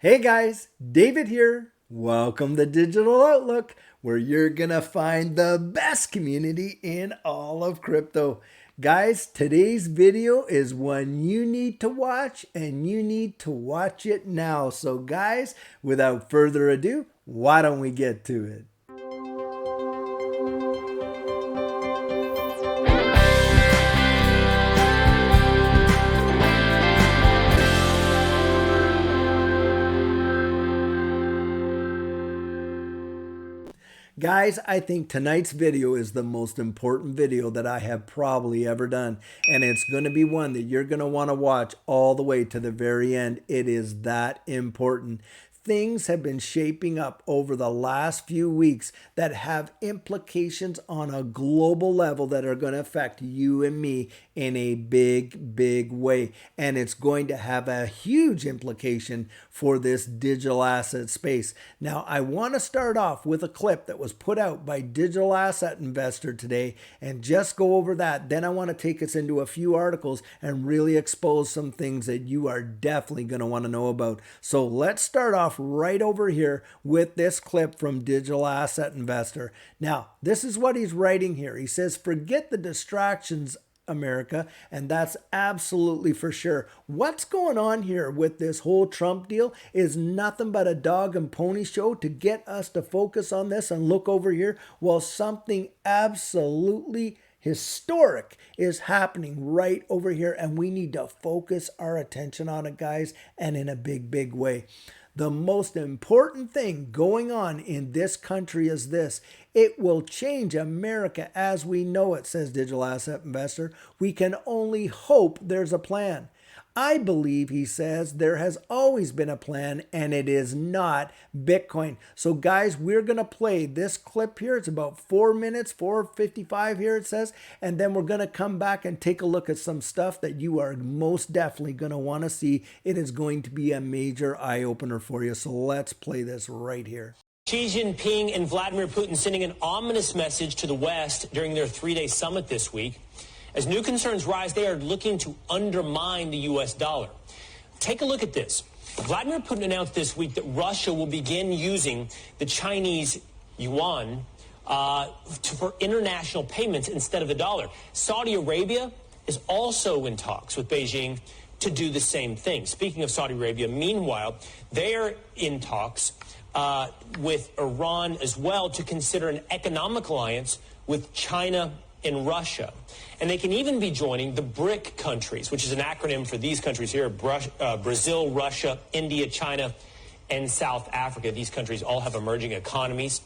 Hey guys, David here. Welcome to Digital Outlook, where you're going to find the best community in all of crypto. Guys, today's video is one you need to watch, and you need to watch it now. So guys, without further ado, why don't we get to it? Guys, I think tonight's video is the most important video that I have probably ever done. And it's going to be one that you're going to want to watch all the way to the very end. It is that important. Things have been shaping up over the last few weeks that have implications on a global level that are going to affect you and me in a big way. And it's going to have a huge implication for this digital asset space. Now, I want to start off with a clip that was put out by Digital Asset Investor today and just go over that. Then I want to take us into a few articles and really expose some things that you are definitely going to want to know about. So let's start off right over here with this clip from Digital Asset Investor. Now, this is what he's writing here. He says, forget the distractions, America, and that's absolutely for sure. What's going on here with this whole Trump deal is nothing but a dog and pony show to get us to focus on this and look over here while something absolutely historic is happening right over here, and we need to focus our attention on it, guys, and in a big way. The most important thing going on in this country is this. It will change America as we know it, says Digital Asset Investor. We can only hope there's a plan. I believe, he says, there has always been a plan, and it is not Bitcoin. So guys, we're going to play this clip here. It's about 4 minutes, 4:55 here it says. And then we're going to come back and take a look at some stuff that you are most definitely going to want to see. It is going to be a major eye-opener for you. So let's play this right here. Xi Jinping and Vladimir Putin sending an ominous message to the West during their three-day summit this week. As new concerns rise, they are looking to undermine the U.S. dollar. Take a look at this. Vladimir Putin announced this week that Russia will begin using the Chinese yuan for international payments instead of the dollar. Saudi Arabia is also in talks with Beijing to do the same thing. Speaking of Saudi Arabia, meanwhile, they are in talks with Iran as well to consider an economic alliance with China and Russia. And they can even be joining the BRIC countries, which is an acronym for these countries here, Brazil, Russia, India, China, and South Africa. These countries all have emerging economies.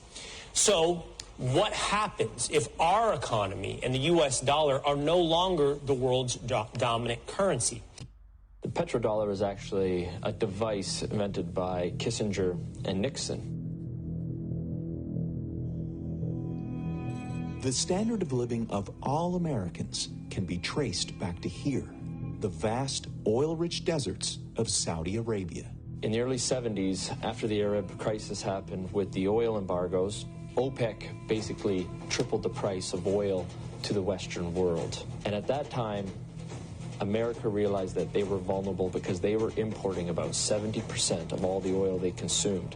So what happens if our economy and the U.S. dollar are no longer the world's dominant currency? The petrodollar is actually a device invented by Kissinger and Nixon. The standard of living of all Americans can be traced back to here, the vast oil-rich deserts of Saudi Arabia. In the early 70s, after the Arab crisis happened with the oil embargoes, OPEC basically tripled the price of oil to the Western world. And at that time, America realized that they were vulnerable because they were importing about 70% of all the oil they consumed.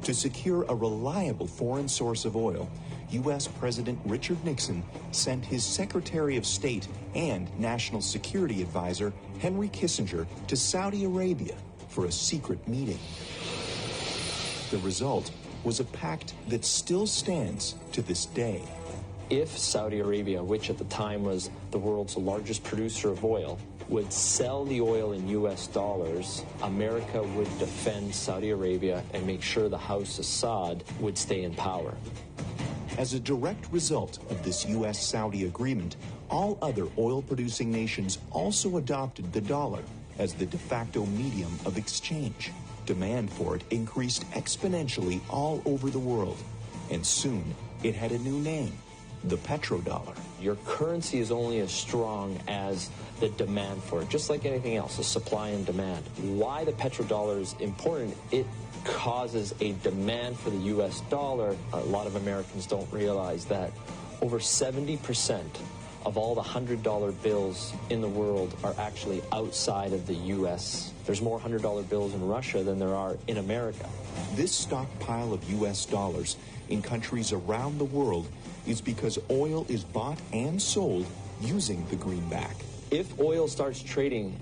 To secure a reliable foreign source of oil, U.S. President Richard Nixon sent his Secretary of State and National Security Advisor Henry Kissinger to Saudi Arabia for a secret meeting. The result was a pact that still stands to this day. If Saudi Arabia, which at the time was the world's largest producer of oil, would sell the oil in U.S. dollars, America would defend Saudi Arabia and make sure the House Assad would stay in power. As a direct result of this U.S.-Saudi agreement, all other oil-producing nations also adopted the dollar as the de facto medium of exchange. Demand for it increased exponentially all over the world, and soon it had a new name, the petrodollar. Your currency is only as strong as the demand for it, just like anything else, a supply and demand. Why the petrodollar is important, it causes a demand for the U.S. dollar. A lot of Americans don't realize that over 70% of all the $100 bills in the world are actually outside of the U.S. There's more $100 bills in Russia than there are in America. This stockpile of U.S. dollars in countries around the world is because oil is bought and sold using the greenback. If oil starts trading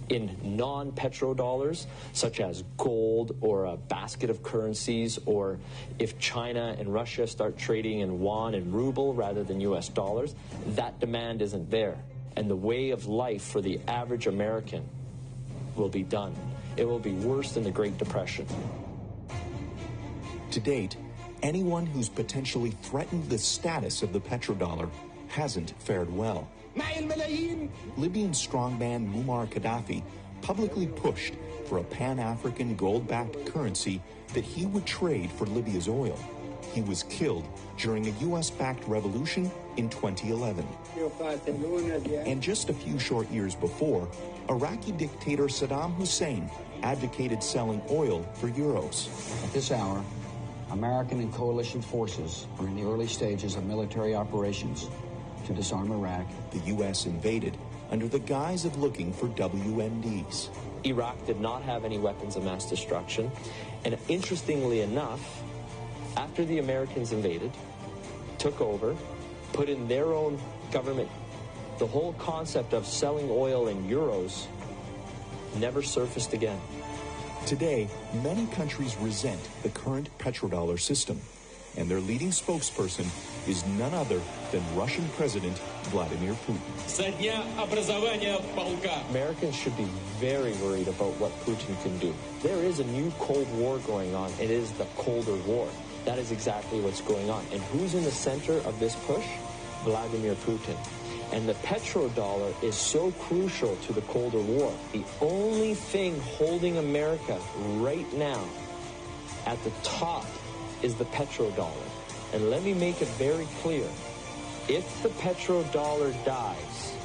in non-petrodollars, such as gold or a basket of currencies, or if China and Russia start trading in yuan and ruble rather than US dollars, that demand isn't there. And the way of life for the average American will be done. It will be worse than the Great Depression. To date, anyone who's potentially threatened the status of the petrodollar hasn't fared well. Libyan strongman Muammar Gaddafi publicly pushed for a Pan-African gold-backed currency that he would trade for Libya's oil. He was killed during a U.S.-backed revolution in 2011. And just a few short years before, Iraqi dictator Saddam Hussein advocated selling oil for euros. At this hour, American and coalition forces are in the early stages of military operations to disarm Iraq. The U.S. invaded under the guise of looking for WMDs. Iraq did not have any weapons of mass destruction. And interestingly enough, after the Americans invaded, took over, put in their own government, the whole concept of selling oil in euros never surfaced again. Today, many countries resent the current petrodollar system, and their leading spokesperson is none other than Russian President Vladimir Putin. Americans should be very worried about what Putin can do. There is a new Cold War going on. It is the colder war. That is exactly what's going on. And who's in the center of this push? Vladimir Putin. And the petrodollar is so crucial to the colder war. The only thing holding America right now at the top is the petrodollar. And let me make it very clear. If the petrodollar dies,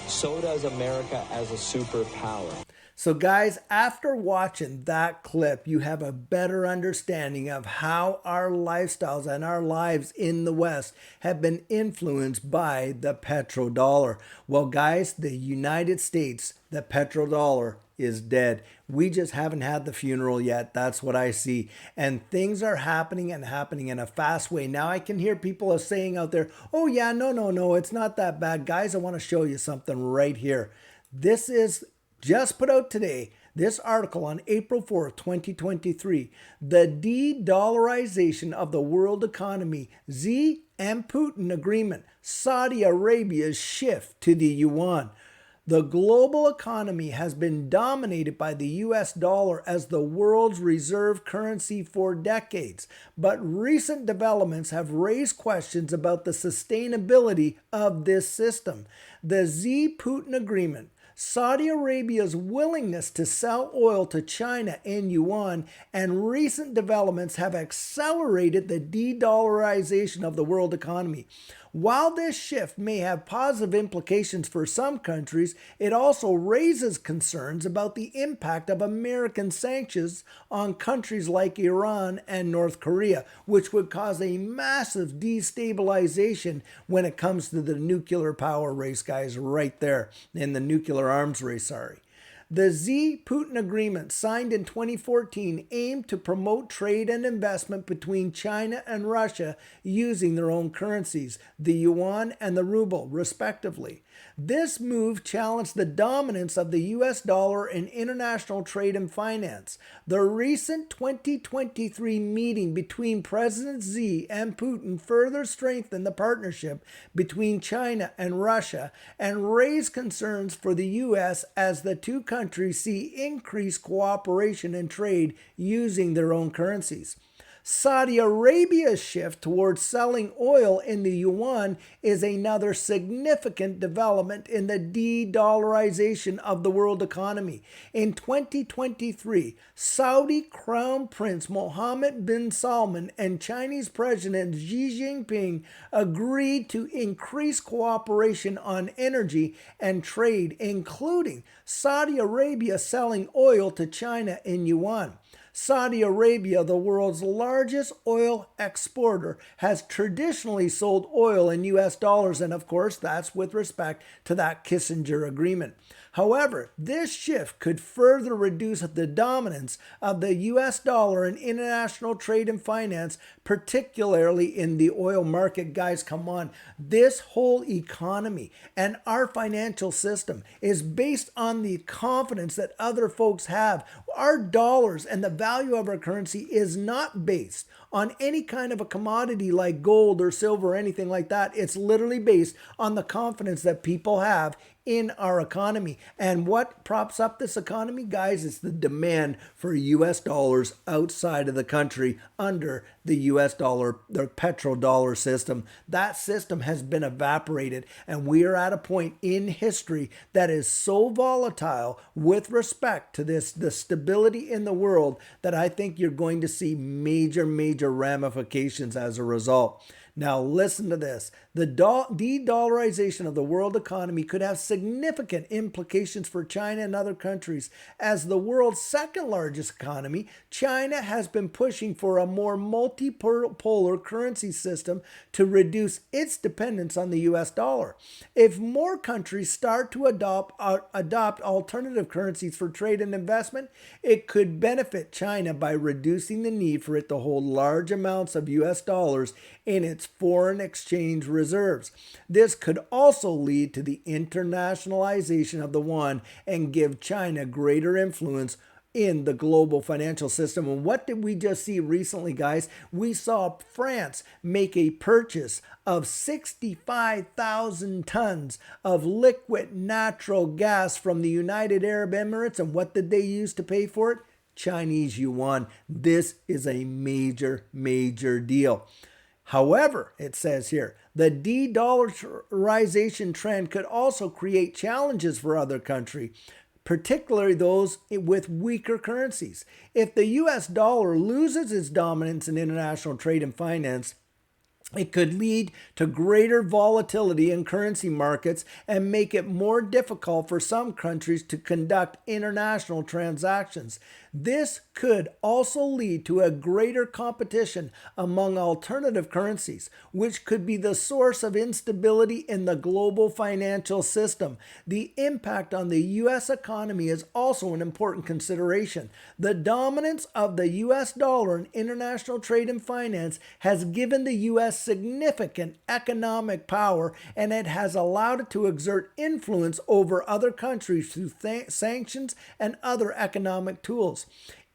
so does America as a superpower. So guys, after watching that clip, you have a better understanding of how our lifestyles and our lives in the West have been influenced by the petrodollar. Well guys, the United States, the petrodollar is dead. We just haven't had the funeral yet. That's what I see. And things are happening and happening in a fast way. Now I can hear people saying out there, oh yeah, no, it's not that bad. Guys, I want to show you something right here. This is just put out today, this article on April 4th, 2023, the de-dollarization of the world economy, Xi and Putin agreement, Saudi Arabia's shift to the yuan. The global economy has been dominated by the US dollar as the world's reserve currency for decades, but recent developments have raised questions about the sustainability of this system. The Xi-Putin agreement, Saudi Arabia's willingness to sell oil to China in yuan, and recent developments have accelerated the de-dollarization of the world economy. While this shift may have positive implications for some countries, it also raises concerns about the impact of American sanctions on countries like Iran and North Korea, which would cause a massive destabilization when it comes to the nuclear power race, guys, right there in the nuclear arms race, sorry. The Xi-Putin agreement signed in 2014 aimed to promote trade and investment between China and Russia using their own currencies, the yuan and the ruble, respectively. This move challenged the dominance of the US dollar in international trade and finance. The recent 2023 meeting between President Xi and Putin further strengthened the partnership between China and Russia and raised concerns for the US as the two countries see increased cooperation and trade using their own currencies. Saudi Arabia's shift towards selling oil in the yuan is another significant development in the de-dollarization of the world economy. In 2023, Saudi Crown Prince Mohammed bin Salman and Chinese President Xi Jinping agreed to increase cooperation on energy and trade, including Saudi Arabia selling oil to China in yuan. Saudi Arabia, the world's largest oil exporter, has traditionally sold oil in US dollars, and of course that's with respect to that Kissinger agreement. However, this shift could further reduce the dominance of the US dollar in international trade and finance, particularly in the oil market. Guys, come on. This whole economy and our financial system is based on the confidence that other folks have. Our dollars and the value of our currency is not based on any kind of a commodity like gold or silver or anything like that. It's literally based on the confidence that people have in our economy. And what props up this economy, guys, is the demand for US dollars outside of the country under the US dollar, the petrodollar system. That system has been evaporated, and we are at a point in history that is so volatile with respect to the stability in the world, that I think you're going to see major ramifications as a result. Now, listen to this. The de-dollarization of the world economy could have significant implications for China and other countries. As the world's second largest economy, China has been pushing for a more multipolar currency system to reduce its dependence on the US dollar. If more countries start to adopt alternative currencies for trade and investment, it could benefit China by reducing the need for it to hold large amounts of US dollars in its foreign exchange reserves. This could also lead to the internationalization of the yuan and give China greater influence in the global financial system. And what did we just see recently, guys? We saw France make a purchase of 65,000 tons of liquid natural gas from the United Arab Emirates. And what did they use to pay for it? Chinese yuan. This is a major deal. However, it says here, the de-dollarization trend could also create challenges for other countries, particularly those with weaker currencies. If the US dollar loses its dominance in international trade and finance, it could lead to greater volatility in currency markets and make it more difficult for some countries to conduct international transactions. This could also lead to a greater competition among alternative currencies, which could be the source of instability in the global financial system. The impact on the U.S. economy is also an important consideration. The dominance of the U.S. dollar in international trade and finance has given the U.S. significant economic power, and it has allowed it to exert influence over other countries through sanctions and other economic tools.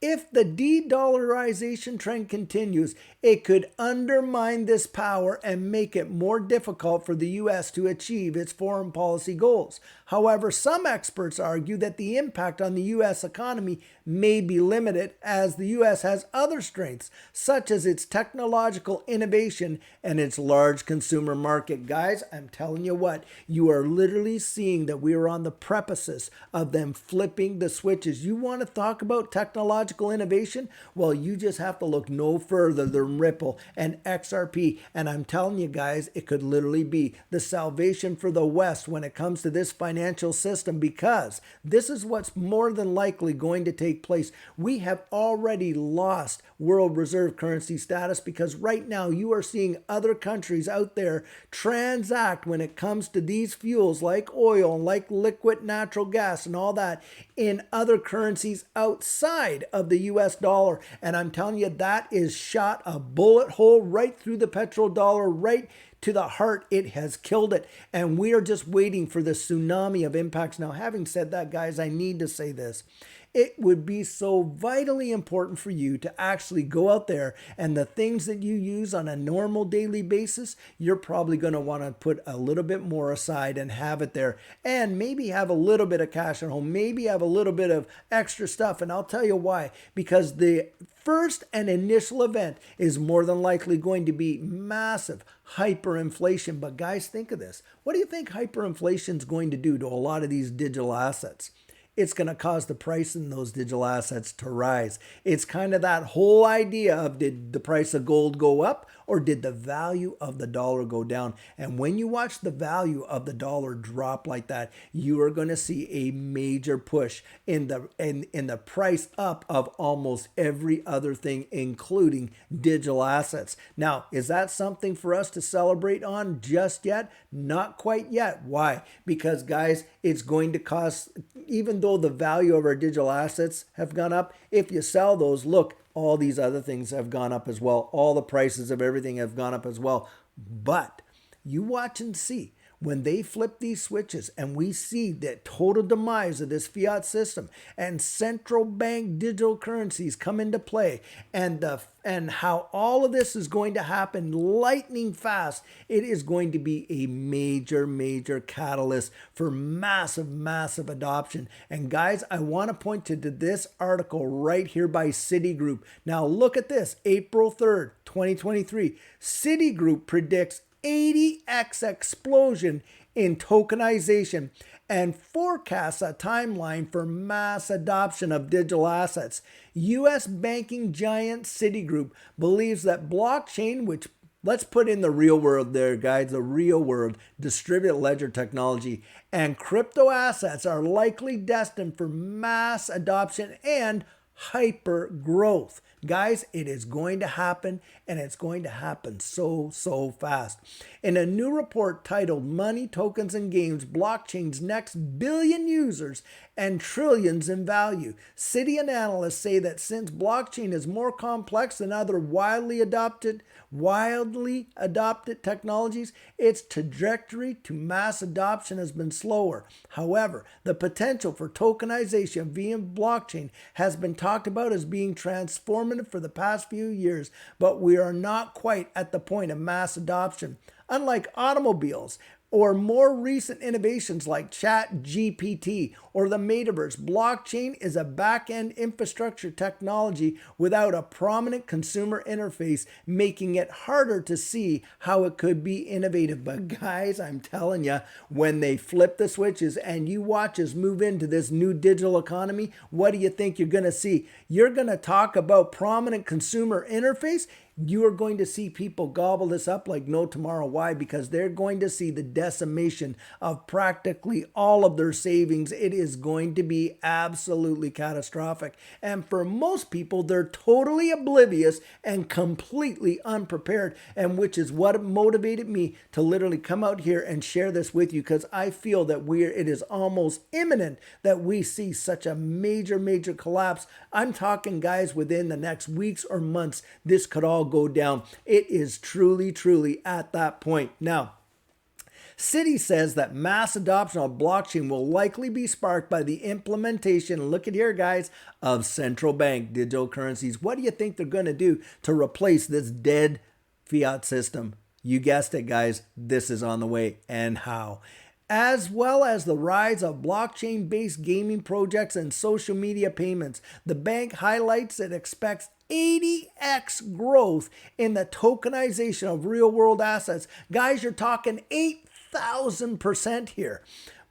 If the de-dollarization trend continues, it could undermine this power and make it more difficult for the U.S. to achieve its foreign policy goals. However, some experts argue that the impact on the U.S. economy may be limited, as the U.S. has other strengths, such as its technological innovation and its large consumer market. Guys, I'm telling you what, you are literally seeing that we are on the precipice of them flipping the switches. You want to talk about technological innovation? Well, you just have to look no further than Ripple and XRP. And I'm telling you guys, it could literally be the salvation for the West when it comes to this financial system, because this is what's more than likely going to take place. We have already lost world reserve currency status, because right now you are seeing other countries out there transact when it comes to these fuels like oil and like liquid natural gas and all that in other currencies outside of the US dollar. And I'm telling you, that is shot a bullet hole right through the petrodollar, right to the heart. It has killed it. And we are just waiting for the tsunami of impacts. Now, having said that, guys, I need to say this. It would be so vitally important for you to actually go out there, and the things that you use on a normal daily basis, you're probably going to want to put a little bit more aside and have it there, and maybe have a little bit of cash at home, maybe have a little bit of extra stuff. And I'll tell you why. Because the first and initial event is more than likely going to be massive hyperinflation. But guys, think of this. What do you think hyperinflation is going to do to a lot of these digital assets? it's going to cause the price in those digital assets to rise. It's kind of that whole idea of, did the price of gold go up or did the value of the dollar go down? And when you watch the value of the dollar drop like that, you are going to see a major push in the price up of almost every other thing, including digital assets. Now, is that something for us to celebrate on just yet? Not quite yet. Why? Because, guys, it's going to cost, even though the value of our digital assets have gone up, if you sell those, look, all these other things have gone up as well. All the prices of everything have gone up as well. But you watch and see. When they flip these switches and we see the total demise of this fiat system and central bank digital currencies come into play, and how all of this is going to happen lightning fast, it is going to be a major catalyst for massive adoption. And guys, I want to point to this article right here by Citigroup. Now look at this, April 3rd, 2023. Citigroup predicts 80x explosion in tokenization and forecasts a timeline for mass adoption of digital assets. U.S. banking giant Citigroup believes that blockchain, which, let's put in the real world there, guys, the real world, distributed ledger technology, and crypto assets are likely destined for mass adoption and hyper growth. Guys, it is going to happen, and it's going to happen so fast. In a new report titled Money, Tokens, and Games, Blockchain's Next Billion Users and Trillions in Value, Citi and analysts say that since blockchain is more complex than other widely adopted technologies, its trajectory to mass adoption has been slower. However, the potential for tokenization via blockchain has been talked about as being transformative for the past few years, but we are not quite at the point of mass adoption. Unlike automobiles or more recent innovations like ChatGPT or the metaverse, blockchain is a back-end infrastructure technology without a prominent consumer interface, making it harder to see how it could be innovative. But guys, I'm telling you, when they flip the switches and you watch us move into this new digital economy, what do you think you're going to see? You're going to talk about prominent consumer interface. You are going to see people gobble this up like no tomorrow. Why? Because they're going to see the decimation of practically all of their savings. It is going to be absolutely catastrophic. And for most people, they're totally oblivious and completely unprepared, and which is what motivated me to literally come out here and share this with you, because I feel that it is almost imminent that we see such a major collapse. I'm talking, guys, within the next weeks or months, this could all go down. It is truly at that point. Now, Citi says that mass adoption of blockchain will likely be sparked by the implementation, look at here, guys, of central bank digital currencies. What do you think they're going to do to replace this dead fiat system? You guessed it, guys. This is on the way, and how. As well as the rise of blockchain-based gaming projects and social media payments, the bank highlights it expects 80x growth in the tokenization of real-world assets. Guys, you're talking 8,000% here.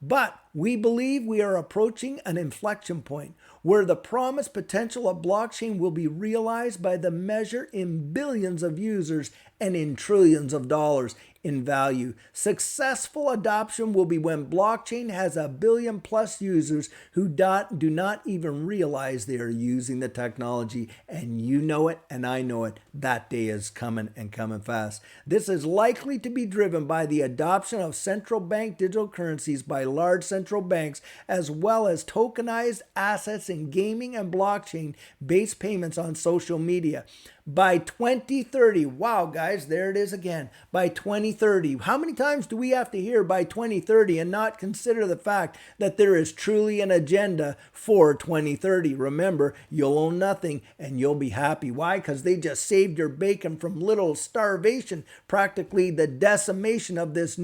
But we believe we are approaching an inflection point where the promised potential of blockchain will be realized by the measure in billions of users and in trillions of dollars in value. Successful adoption will be when blockchain has 1 billion plus users who do not even realize they are using the technology. And you know it, and I know it. That day is coming, and coming fast. This is likely to be driven by the adoption of central bank digital currencies by large central banks, as well as tokenized assets in gaming and blockchain-based payments on social media. By 2030, wow, guys, there it is again. By 2030, how many times do we have to hear by 2030 and not consider the fact that there is truly an agenda for 2030? Remember, you'll own nothing and you'll be happy. Why? Because they just saved your bacon from little starvation, practically the decimation of this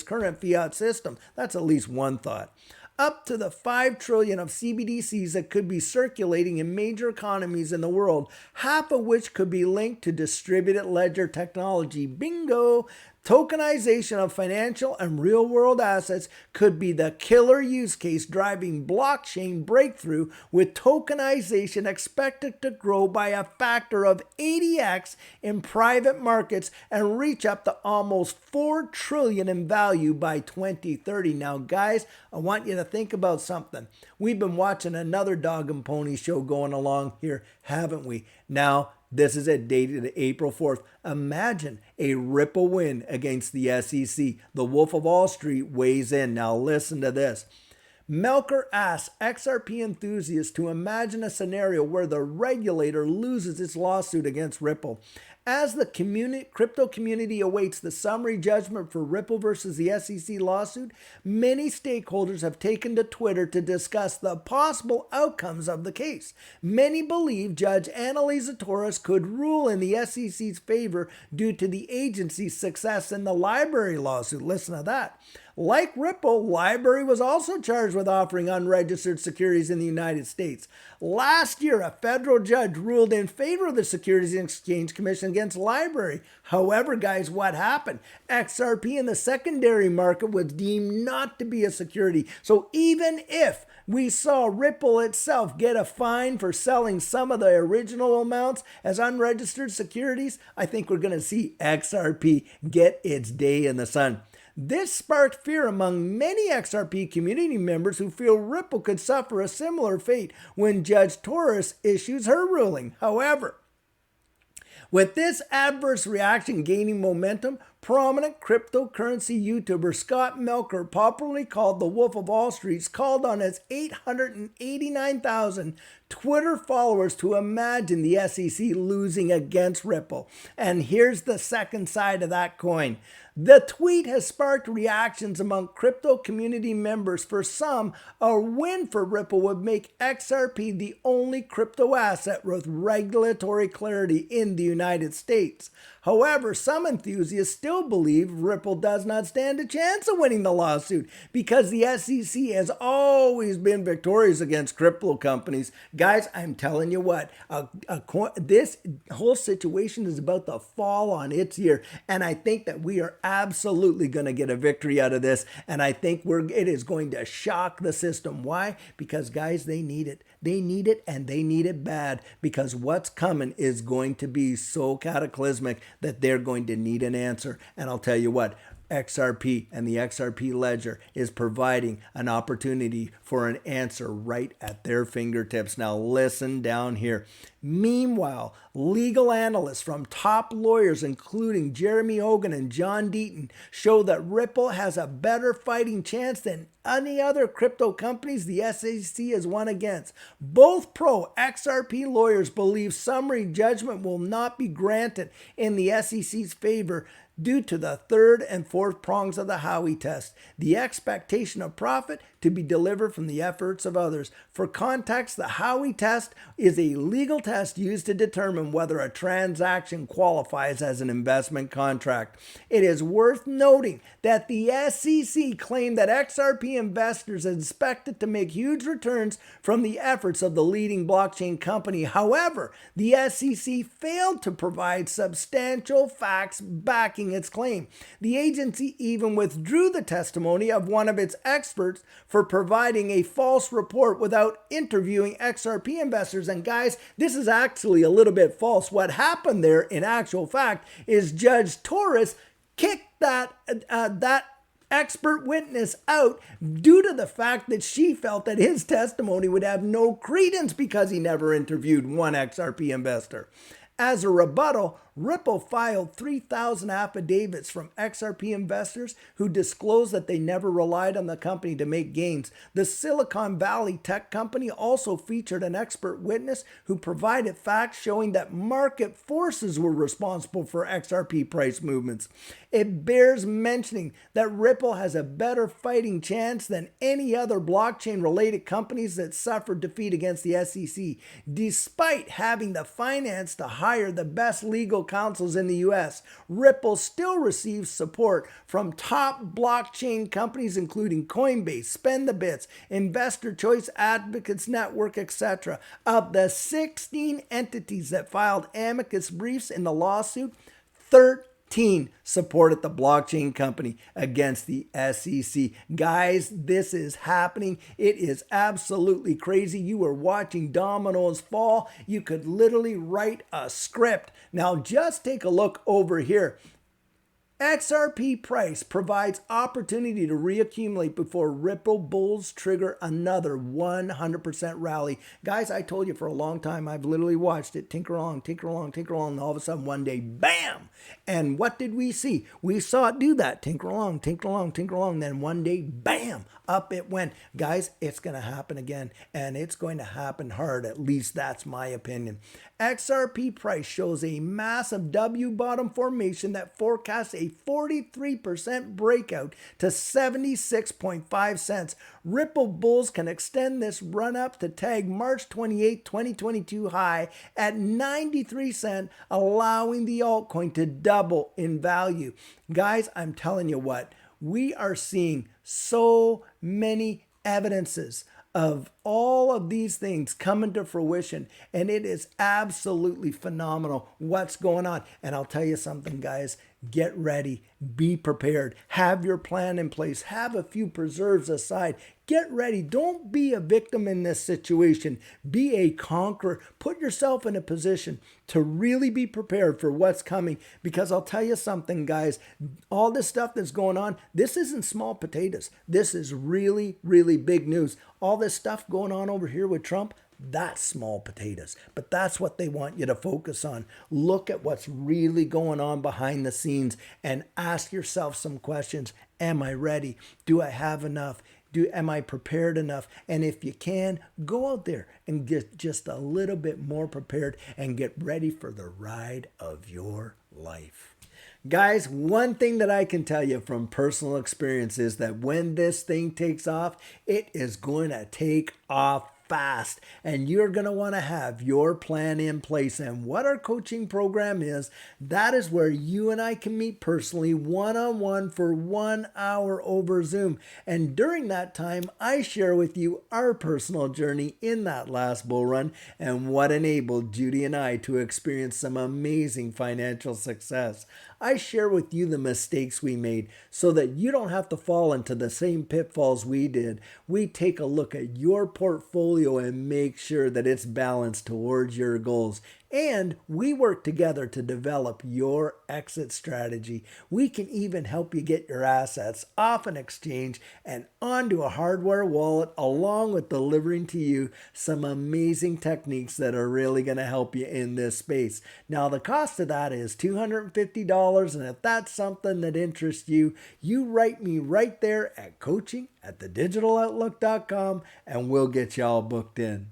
current fiat system. That's at least one thought. Up to the 5 trillion of CBDCs that could be circulating in major economies in the world, half of which could be linked to distributed ledger technology. Bingo! Tokenization of financial and real-world assets could be the killer use case driving blockchain breakthrough, with tokenization expected to grow by a factor of 80x in private markets and reach up to almost $4 trillion in value by 2030. Now, guys, I want you to think about something. We've been watching another dog and pony show going along here, haven't we? Now, this is it, dated April 4th. Imagine a Ripple win against the SEC. The Wolf of Wall Street weighs in. Now listen to this. Melker asks XRP enthusiasts to imagine a scenario where the regulator loses its lawsuit against Ripple. As the crypto community awaits the summary judgment for Ripple versus the SEC lawsuit, many stakeholders have taken to Twitter to discuss the possible outcomes of the case. Many believe Judge Annalisa Torres could rule in the SEC's favor due to the agency's success in the Library lawsuit. Listen to that. Like Ripple, Library was also charged with offering unregistered securities in the United States. Last year, a federal judge ruled in favor of the Securities and Exchange Commission against Library. However, guys, what happened? XRP in the secondary market was deemed not to be a security. So even if we saw Ripple itself get a fine for selling some of the original amounts as unregistered securities, I think we're going to see XRP get its day in the sun. This sparked fear among many XRP community members who feel Ripple could suffer a similar fate when Judge Torres issues her ruling. However, with this adverse reaction gaining momentum, prominent cryptocurrency YouTuber Scott Melker, popularly called the Wolf of Wall Street, called on his 889,000 Twitter followers to imagine the SEC losing against Ripple. And here's the second side of that coin. The tweet has sparked reactions among crypto community members. For some, a win for Ripple would make XRP the only crypto asset with regulatory clarity in the United States. However, some enthusiasts still believe Ripple does not stand a chance of winning the lawsuit because the SEC has always been victorious against crypto companies. Guys, I'm telling you what, this whole situation is about to fall on its ear, and I think that we are absolutely going to get a victory out of this, and I think it is going to shock the system. Why? Because, guys, they need it. They need it, and they need it bad, because what's coming is going to be so cataclysmic that they're going to need an answer. And I'll tell you what, XRP and the XRP ledger is providing an opportunity for an answer right at their fingertips. Now listen down here. Meanwhile, legal analysts from top lawyers including Jeremy Hogan and John Deaton show that Ripple has a better fighting chance than any other crypto companies the SEC has won against. Both pro XRP lawyers believe summary judgment will not be granted in the SEC's favor due to the third and fourth prongs of the Howey test, the expectation of profit to be delivered from the efforts of others. For context, the Howey test is a legal test used to determine whether a transaction qualifies as an investment contract. It is worth noting that the SEC claimed that XRP investors expected to make huge returns from the efforts of the leading blockchain company. However, the SEC failed to provide substantial facts backing its claim. The agency even withdrew the testimony of one of its experts for providing a false report without interviewing XRP investors. And guys, this is actually a little bit false. What happened there in actual fact is Judge Torres kicked that expert witness out due to the fact that she felt that his testimony would have no credence because he never interviewed one XRP investor. As a rebuttal, Ripple filed 3,000 affidavits from XRP investors who disclosed that they never relied on the company to make gains. The Silicon Valley tech company also featured an expert witness who provided facts showing that market forces were responsible for XRP price movements. It bears mentioning that Ripple has a better fighting chance than any other blockchain-related companies that suffered defeat against the SEC, despite having the finance to hire the best legal counsels in the US. Ripple still receives support from top blockchain companies including Coinbase, Spend the Bits, Investor Choice Advocates Network, etc. Of the 16 entities that filed amicus briefs in the lawsuit, 13 15 supported the blockchain company against the SEC. Guys, this is happening. It is absolutely crazy. You are watching dominoes fall. You could literally write a script. Now, just take a look over here. XRP price provides opportunity to reaccumulate before Ripple bulls trigger another 100% rally. Guys, I told you for a long time, I've literally watched it tinker along, tinker along, tinker along, and all of a sudden one day, bam! And what did we see? We saw it do that, tinker along, tinker along, tinker along, then one day, bam! Up it went. Guys, it's going to happen again, and it's going to happen hard. At least that's my opinion. XRP price shows a massive W bottom formation that forecasts a 43% breakout to 76.5 cents. Ripple bulls can extend this run up to tag March 28, 2022 high at 93 cents, allowing the altcoin to double in value. Guys, I'm telling you what, we are seeing so many evidences of all of these things coming to fruition, and it is absolutely phenomenal what's going on. And I'll tell you something, guys, get ready, be prepared, have your plan in place, have a few preserves aside, get ready. Don't be a victim in this situation, be a conqueror. Put yourself in a position to really be prepared for what's coming, because I'll tell you something, guys, all this stuff that's going on, this isn't small potatoes. This is really, really big news. All this stuff going on over here with Trump, that's small potatoes, but that's what they want you to focus on. Look at what's really going on behind the scenes and ask yourself some questions. Am I ready? Do I have enough? Am I prepared enough? And if you can, go out there and get just a little bit more prepared and get ready for the ride of your life. Guys, one thing that I can tell you from personal experience is that when this thing takes off, it is going to take off fast, and you're going to want to have your plan in place. And what our coaching program is, that is where you and I can meet personally one-on-one for 1 hour over Zoom. And during that time, I share with you our personal journey in that last bull run and what enabled Judy and I to experience some amazing financial success. I share with you the mistakes we made so that you don't have to fall into the same pitfalls we did. We take a look at your portfolio and make sure that it's balanced towards your goals. And we work together to develop your exit strategy. We can even help you get your assets off an exchange and onto a hardware wallet, along with delivering to you some amazing techniques that are really going to help you in this space. Now, the cost of that is $250, and if that's something that interests you, you write me right there at coaching@thedigitaloutlook.com, and we'll get you all booked in.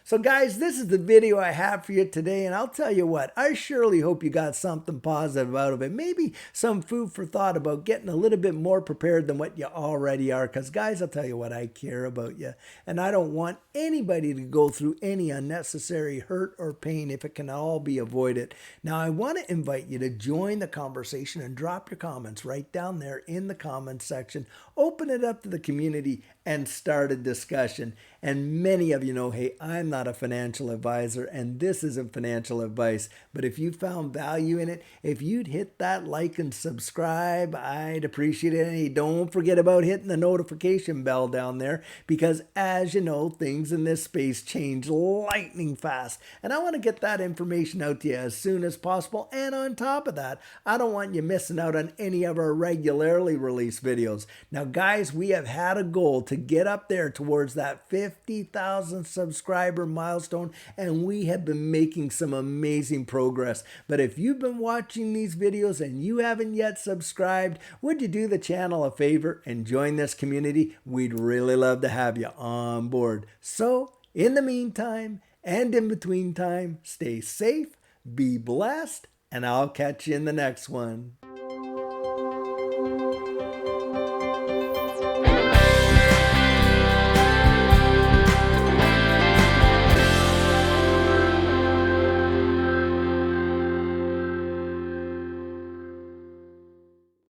So guys, this is the video I have for you today, and I'll tell you what, I surely hope you got something positive out of it. Maybe some food for thought about getting a little bit more prepared than what you already are. Because guys, I'll tell you what, I care about you, and I don't want anybody to go through any unnecessary hurt or pain if it can all be avoided. Now, I want to invite you to join the conversation and drop your comments right down there in the comments section. Open it up to the community and start a discussion. And many of you know, hey, I'm not a financial advisor and this isn't financial advice, but if you found value in it, if you'd hit that like and subscribe, I'd appreciate it. And hey, don't forget about hitting the notification bell down there, because as you know, things in this space change lightning fast, and I want to get that information out to you as soon as possible. And on top of that, I don't want you missing out on any of our regularly released videos. Now guys, we have had a goal to get up there towards that 50,000 subscriber milestone, and we have been making some amazing progress. But if you've been watching these videos and you haven't yet subscribed, would you do the channel a favor and join this community? We'd really love to have you on board. So in the meantime and in between time, stay safe, be blessed, and I'll catch you in the next one.